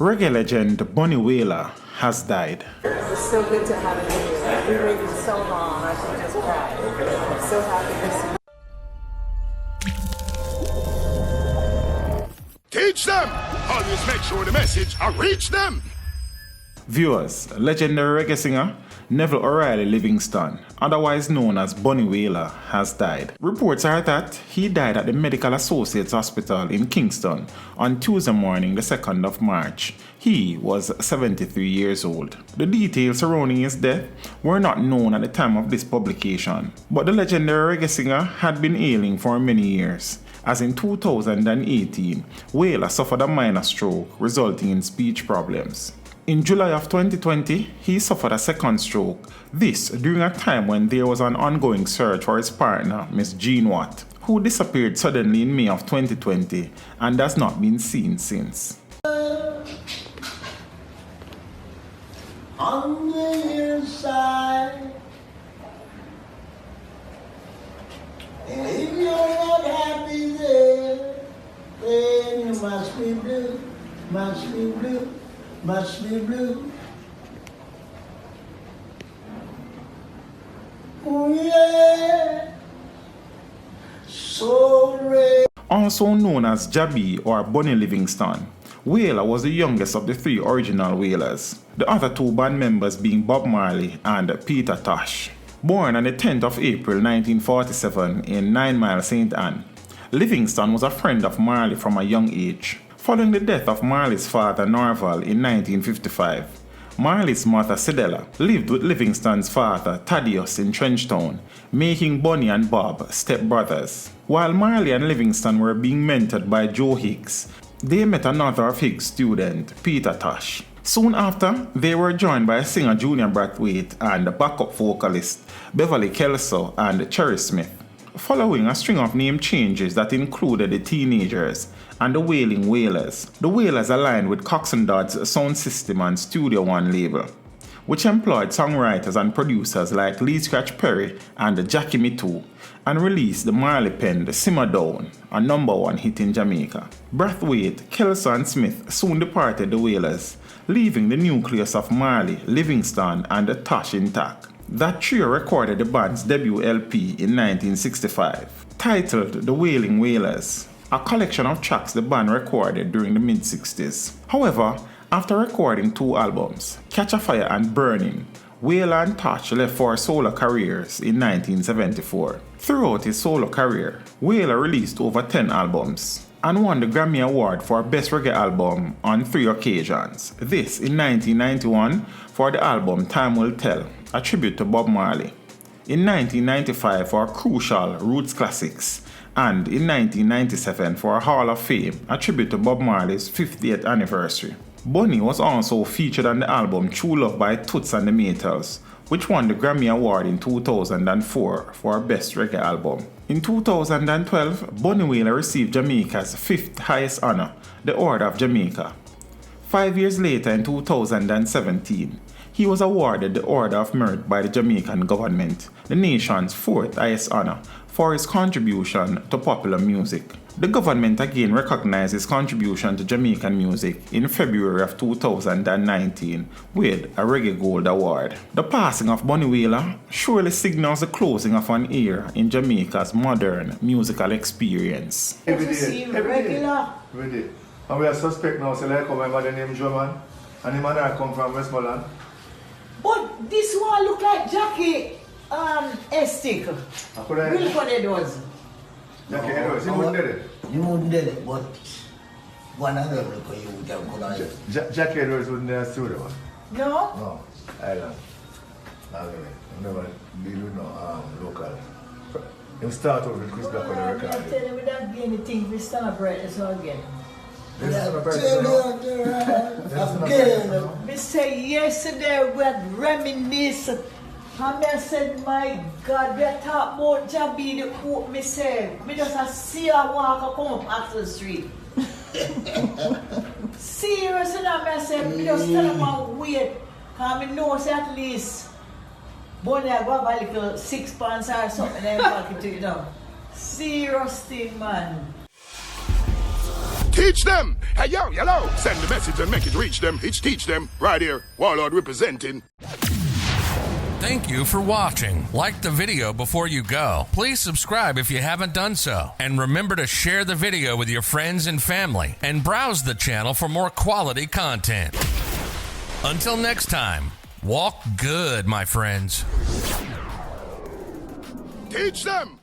Reggae legend Bunny Wailer has died. It's so good to have you here. We've waited so long. I should just cry. I'm so happy to see you. Teach them! Always make sure the message will reach them! Viewers, legendary reggae singer Neville O'Riley Livingston, otherwise known as Bunny Wailer, has died. Reports are that he died at the Medical Associates Hospital in Kingston on Tuesday morning, the 2nd of March. He was 73 years old. The details surrounding his death were not known at the time of this publication, but the legendary reggae singer had been ailing for many years, as in 2018, Wailer suffered a minor stroke resulting in speech problems. In July of 2020, he suffered a second stroke, this during a time when there was an ongoing search for his partner, Miss Jean Watt, who disappeared suddenly in May of 2020 and has not been seen since. On the inside, if you're not happy there, then you must be blue, must be blue, must be blue. Oh yeah, so red. Also known as Jabi or Bunny Livingston, Wailer was the youngest of the three original Wailers, the other two band members being Bob Marley and Peter Tosh. Born on the 10th of April 1947 in 9 Mile, St. Anne, Livingston was a friend of Marley from a young age. Following the death of Marley's father Norval in 1955, Marley's mother Cedella lived with Livingston's father Thaddeus in Trenchtown, making Bunny and Bob stepbrothers. While Marley and Livingston were being mentored by Joe Higgs, they met another of Higgs' students, Peter Tosh. Soon after, they were joined by singer Junior Brathwaite and backup vocalist Beverly Kelso and Cherry Smith. Following a string of name changes that included the Teenagers and the Wailing Wailers, the Wailers aligned with Coxsone Dodd's Sound System and Studio One label, which employed songwriters and producers like Lee Scratch Perry and Jackie Me Too, and released the Marley-penned Simmer Down, a #1 hit in Jamaica. Brathwaite, Kelso and Smith soon departed the Wailers, leaving the nucleus of Marley, Livingston and Tosh intact. That trio recorded the band's debut LP in 1965, titled The Wailing Wailers, a collection of tracks the band recorded during the mid-60s. However, after recording 2 albums, Catch a Fire and Burning, Wailer and Tosh left for solo careers in 1974. Throughout his solo career, Wailer released over 10 albums and won the Grammy Award for Best Reggae Album on 3 occasions. This in 1991 for the album Time Will Tell, a tribute to Bob Marley, in 1995 for Crucial Roots Classics, and in 1997 for Hall of Fame, a tribute to Bob Marley's 50th anniversary. Bunny was also featured on the album True Love by Toots and the Maytals, which won the Grammy Award in 2004 for Best Reggae Album. In 2012, Bunny Wailer received Jamaica's 5th highest honor, the Order of Jamaica. 5 years later, in 2017, he was awarded the Order of Merit by the Jamaican government, the nation's 4th highest honor, for his contribution to popular music. The government again recognized his contribution to Jamaican music in February of 2019 with a Reggae Gold Award. The passing of Bunny Wailer surely signals the closing of an era in Jamaica's modern musical experience. Every day, regular. Every day. And we are suspect now, so like my mother named German, and the man I come from Westmoreland. But this one look like Jackie Estick. Really what it was. Jackie Edwards, he wouldn't do it. You wouldn't do it, but one of them look like you would have gone on. Jackie Edwards wouldn't do a studio. No? No, Island. I've never deal with no local. He'll start off with Chris Black on the I'm record. telling you, we don't get anything, we celebrate this again. This is my person. Again. Me say yesterday we had reminisce. And I said, my God, we talk about Jabi the hope me say. Me just a see her walk come up Axel Street. Serious enough, I said, me just tell them how wait. Because me know say at least Bunny I go have a little 6 pounds or something and then pack it to you now. Serious thing, man. Teach them. Hey, yo, hello. Send the message and make it reach them. It's teach them. Right here. Warlord representing. Thank you for watching. Like the video before you go. Please subscribe if you haven't done so. And remember to share the video with your friends and family. And browse the channel for more quality content. Until next time, walk good, my friends. Teach them.